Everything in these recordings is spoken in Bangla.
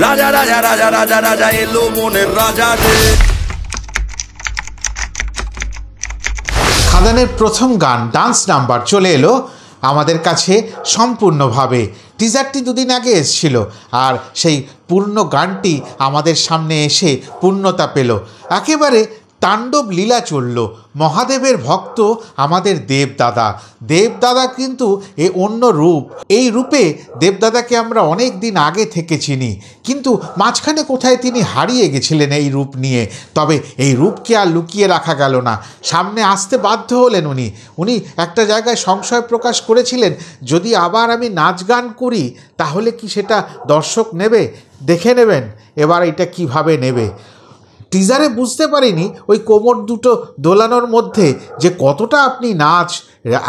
রাজা রাজা রাজা রাজা রাজা এলো মনের রাজা রে। খাদানের প্রথম গান ডান্স নাম্বার চলে এলো আমাদের কাছে সম্পূর্ণভাবে। টিজারটি দুদিন আগে এসেছিল আর সেই পূর্ণ গানটি আমাদের সামনে এসে পূর্ণতা পেল। একেবারে তাণ্ডব লীলা চলল। মহাদেবের ভক্ত আমাদের দেবদাদা। দেবদাদা কিন্তু এ অন্য রূপ। এই রূপে দেবদাদাকে আমরা অনেক দিন আগে থেকে চিনি, কিন্তু মাঝখানে কোথায় তিনি হারিয়ে গেছিলেন এই রূপ নিয়ে। তবে এই রূপকে আর লুকিয়ে রাখা গেল না, সামনে আসতে বাধ্য হলেন উনি একটা জায়গায় সংশয় প্রকাশ করেছিলেন, যদি আবার আমি নাচ গান করি তাহলে কি সেটা দর্শক নেবে? দেখে নেবেন এবার এটা কিভাবে নেবে। টিজারে বুঝতে পারিনি ওই কোমর দুটো দোলানোর মধ্যে যে কতটা আপনি নাচ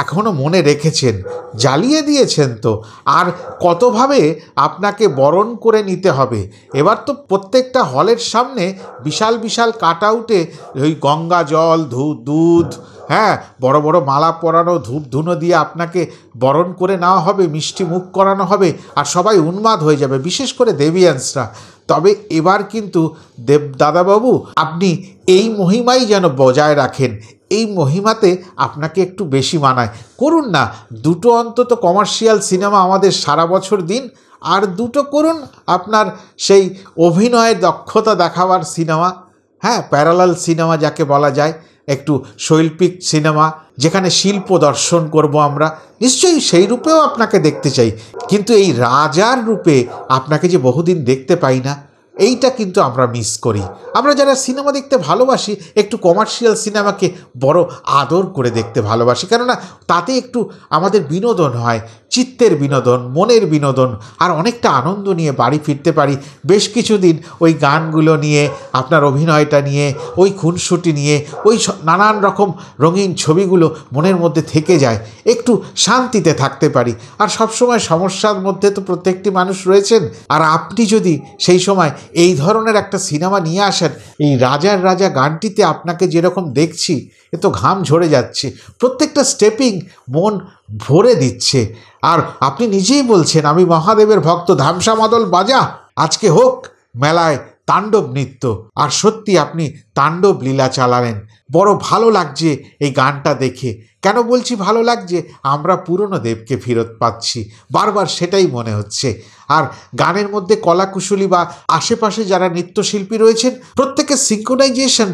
এখনও মনে রেখেছেন, জ্বালিয়ে দিয়েছেন তো, আর কতভাবে আপনাকে বরণ করে নিতে হবে। এবার তো প্রত্যেকটা হলের সামনে বিশাল বিশাল কাট আউটে ওই গঙ্গা জল, দুধ, হ্যাঁ, বড় বড় মালা পরানো ধূপ ধুনো দিয়ে আপনাকে বরণ করে নেওয়া হবে, মিষ্টি মুখ করানো হবে, আর সবাই উন্মাদ হয়ে যাবে, বিশেষ করে দেবিয়ান্সরা। তবে এবার কিন্তু দাদাবাবু আপনি এই মহিমাই যেন বজায় রাখেন। এই মহিমাতে আপনাকে একটু বেশি মানায়। করুন না দুটো অন্তত কমার্শিয়াল সিনেমা আমাদের সারা বছর দিন, আর দুটো করুন আপনার সেই অভিনয়ের দক্ষতা দেখাবার সিনেমা, হ্যাঁ, প্যারালাল সিনেমা যাকে বলা যায়, একটু শৈল্পিক সিনেমা যেখানে শিল্প দর্শন করব আমরা। নিশ্চয়ই সেই রূপেও আপনাকে দেখতে চাই, কিন্তু এই রাজার রূপে আপনাকে যে বহুদিন দেখতে পাই না, এইটা কিন্তু আমরা মিস করি। আমরা যারা সিনেমা দেখতে ভালোবাসি একটু কমার্শিয়াল সিনেমাকে বড় আদর করে দেখতে ভালোবাসি, কেননা তাতে একটু আমাদের বিনোদন হয়, চিত্তের বিনোদন, মনের বিনোদন, আর অনেকটা আনন্দ নিয়ে বাড়ি ফিরতে পারি। বেশ কিছুদিন ওই গানগুলো নিয়ে, আপনার অভিনয়টা নিয়ে, ওই খুনসুটি নিয়ে, ওই নানান রকম রঙিন ছবিগুলো মনের মধ্যে থেকে যায়, একটু শান্তিতে থাকতে পারি। আর সবসময় সমস্যার মধ্যে তো প্রত্যেকটি মানুষ রয়েছেন, আর আপনি যদি সেই সময় এই ধরনের একটা সিনেমা নিয়ে আসেন, এই রাজার রাজা গানটিতে আপনাকে যেরকম দেখছি এ তো ঘাম ঝরে যাচ্ছে, প্রত্যেকটা স্টেপিং মন ভরে দিচ্ছে। আর আপনি নিজেই বলছেন আমি মহাদেবের ভক্ত, ধামসা মাদল বাজা, আজকে হোক মেলায় তাণ্ডব নৃত্য। আর সত্যি আপনি তাণ্ডব লীলা চালালেন। বড় ভালো লাগছে এই গানটা দেখে। কেন বলছি ভালো লাগছে? আমরা পুরনো দেবকে ফেরত পাচ্ছি, বারবার সেটাই মনে হচ্ছে। আর গানের মধ্যে কলাকুশলী বা আশেপাশে যারা নৃত্যশিল্পী রয়েছেন প্রত্যেকের সিঙ্ক্রোনাইজেশন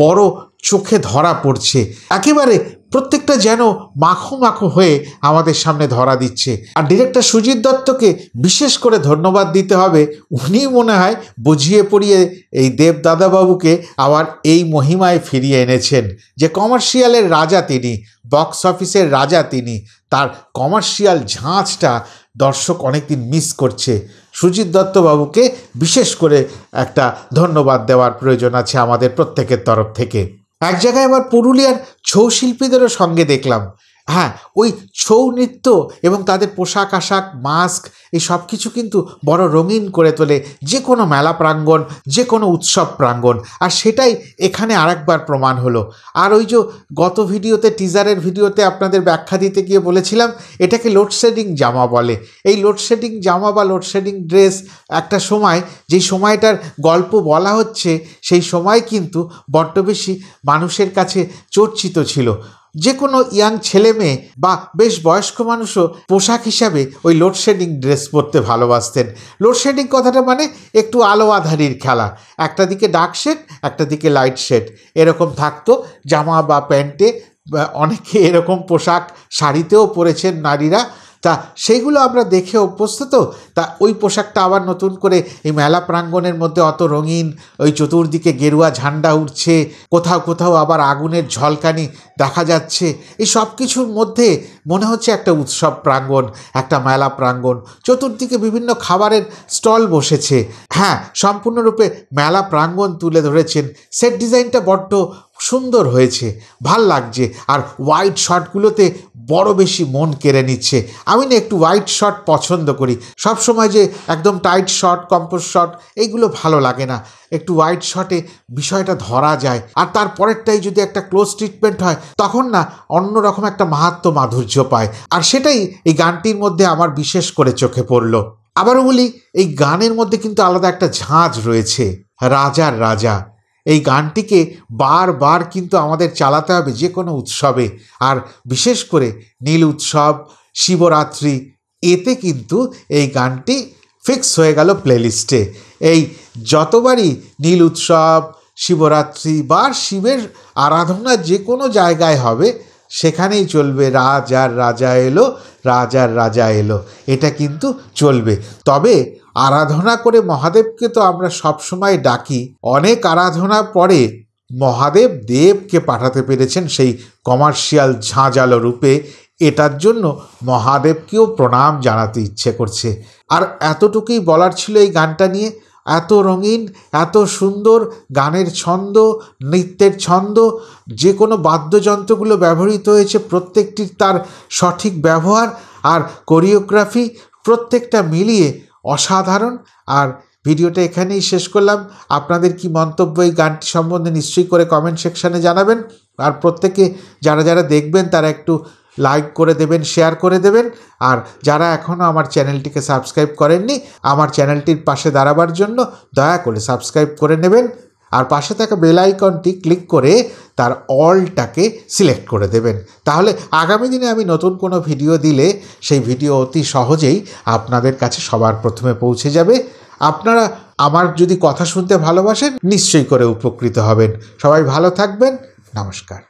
বড় চোখে ধরা পড়ছে, একেবারে প্রত্যেকটা যেন মাখো মাখো হয়ে আমাদের সামনে ধরা দিচ্ছে। আর ডিরেক্টর সুজিত দত্তকে বিশেষ করে ধন্যবাদ দিতে হবে। উনি মনে হয় বুঝিয়ে পড়িয়ে এই দেবদাদাবাবুকে আবার এই মহিমায় ফিরিয়ে এনেছেন যে কমার্শিয়ালের রাজা তিনি, বক্স অফিসের রাজা তিনি। তার কমার্শিয়াল ঝাঁঝটা দর্শক অনেকদিন মিস করছে। সুজিত দত্তবাবুকে বিশেষ করে একটা ধন্যবাদ দেওয়ার প্রয়োজন আছে আমাদের প্রত্যেকের তরফ থেকে। এক জায়গায় আবার পুরুলিয়ার ছৌ শিল্পীদেরও সঙ্গে দেখলাম। হ্যাঁ, ওই ছৌ নৃত্য এবং তাদের পোশাক আশাক, মাস্ক, এই সব কিছু কিন্তু বড় রঙিন করে তোলে যে কোনো মেলা প্রাঙ্গণ, যে কোনো উৎসব প্রাঙ্গণ। আর সেটাই এখানে আরেকবার প্রমাণ হলো। আর ওই যে গত ভিডিওতে, টিজারের ভিডিওতে আপনাদের ব্যাখ্যা দিতে গিয়ে বলেছিলাম এটাকে লোডশেডিং জামা বলে। এই লোডশেডিং জামা বা লোডশেডিং ড্রেস একটা সময়, যেই সময়টার গল্প বলা হচ্ছে সেই সময় কিন্তু বড্ড বেশি মানুষের কাছে চর্চিত ছিল। যে কোনো ইয়াং ছেলে মেয়ে বা বেশ বয়স্ক মানুষও পোশাক হিসাবে ওই লোডশেডিং ড্রেস পরতে ভালোবাসতেন। লোডশেডিং কথাটা মানে একটু আলো আধারির খেলা, একটা দিকে ডার্ক শেড, একটা দিকে লাইট শেড, এরকম থাকতো জামা বা প্যান্টে। অনেকে এরকম পোশাক শাড়িতেও পরেছেন নারীরা। তা সেইগুলো আমরা দেখে অভ্যস্ত তো। তা ওই পোশাকটা আবার নতুন করে এই মেলা প্রাঙ্গণের মধ্যে অত রঙিন, ওই চতুর্দিকে গেরুয়া ঝান্ডা উঠছে, কোথাও কোথাও আবার আগুনের ঝলকানি দেখা যাচ্ছে। এই সব কিছুর মধ্যে মনে হচ্ছে একটা উৎসব প্রাঙ্গণ, একটা মেলা প্রাঙ্গণ। চতুর্দিকে বিভিন্ন খাবারের স্টল বসেছে। হ্যাঁ, সম্পূর্ণরূপে মেলা প্রাঙ্গণ তুলে ধরেছেন। সেট ডিজাইনটা বড্ড সুন্দর হয়েছে, ভাল লাগছে। আর হোয়াইট শর্টগুলোতে বড় বেশি মন কেড়ে নিচ্ছে। আমি না একটু হোয়াইট শর্ট পছন্দ করি। সব সময় যে একদম টাইট শর্ট, কম্পোজ শর্ট এইগুলো ভালো লাগে না। একটু হোয়াইট শর্টে বিষয়টা ধরা যায়, আর তারপরেরটাই যদি একটা ক্লোজ ট্রিটমেন্ট হয় তখন না অন্যরকম একটা মাহাত্ম্য মাধুর্য পায়। আর সেটাই এই গানটির মধ্যে আমার বিশেষ করে চোখে পড়ল। আবারও বলি, এই গানের মধ্যে কিন্তু আলাদা একটা ঝাঁজ রয়েছে, রাজার রাজা। এই গানটিকে বারবার কিন্তু আমাদের চালাতে হবে যে কোনো উৎসবে, আর বিশেষ করে নীল উৎসব, শিবরাত্রি, এতে কিন্তু এই গানটি ফিক্স হয়ে গেল প্লেলিস্টে। এই যতবারই নীল উৎসব, শিবরাত্রি বা শিবের আরাধনা যে কোনো জায়গায় হবে, সেখানেই চলবে রাজার রাজা এলো, রাজার রাজা এলো, এটা কিন্তু চলবে। তবে আরাধনা করে মহাদেবকে তো আমরা সবসময় ডাকি, অনেক আরাধনা পরে মহাদেব দেবকে পাঠাতে পেরেছেন সেই কমার্শিয়াল ঝাঁঝালো রূপে, এটার জন্য মহাদেবকেও প্রণাম জানাতে ইচ্ছে করছে। আর এতটুকুই বলার ছিল এই গানটা নিয়ে। এত রঙিন, এত সুন্দর গানের ছন্দ, নৃত্যের ছন্দ, যে কোনো বাদ্যযন্ত্রগুলো ব্যবহৃত হয়েছে প্রত্যেকটির তার সঠিক ব্যবহার আর কোরিওগ্রাফি, প্রত্যেকটা মিলিয়ে অসাধারণ। আর ভিডিওটা এখানেই শেষ করলাম। আপনাদের কি মন্তব্য এই গানটি সম্বন্ধে নিশ্চয়ই করে কমেন্ট সেকশানে জানাবেন। আর প্রত্যেকে যারা যারা দেখবেন তারা একটু লাইক করে দেবেন, শেয়ার করে দেবেন। আর যারা এখনও আমার চ্যানেলটিকে সাবস্ক্রাইব করেননি, আমার চ্যানেলটির পাশে দাঁড়াবার জন্য দয়া করে সাবস্ক্রাইব করে নেবেন। আর পাশে থাকা বেল আইকনটি ক্লিক করে তার অলটাকে সিলেক্ট করে দেবেন। তাহলে আগামী দিনে আমি নতুন কোনো ভিডিও দিলে সেই ভিডিও অতি সহজেই আপনাদের কাছে সবার প্রথমে পৌঁছে যাবে। আপনারা আমার যদি কথা শুনতে ভালোবাসেন, নিশ্চয়ই করে উপকৃত হবেন। সবাই ভালো থাকবেন। নমস্কার।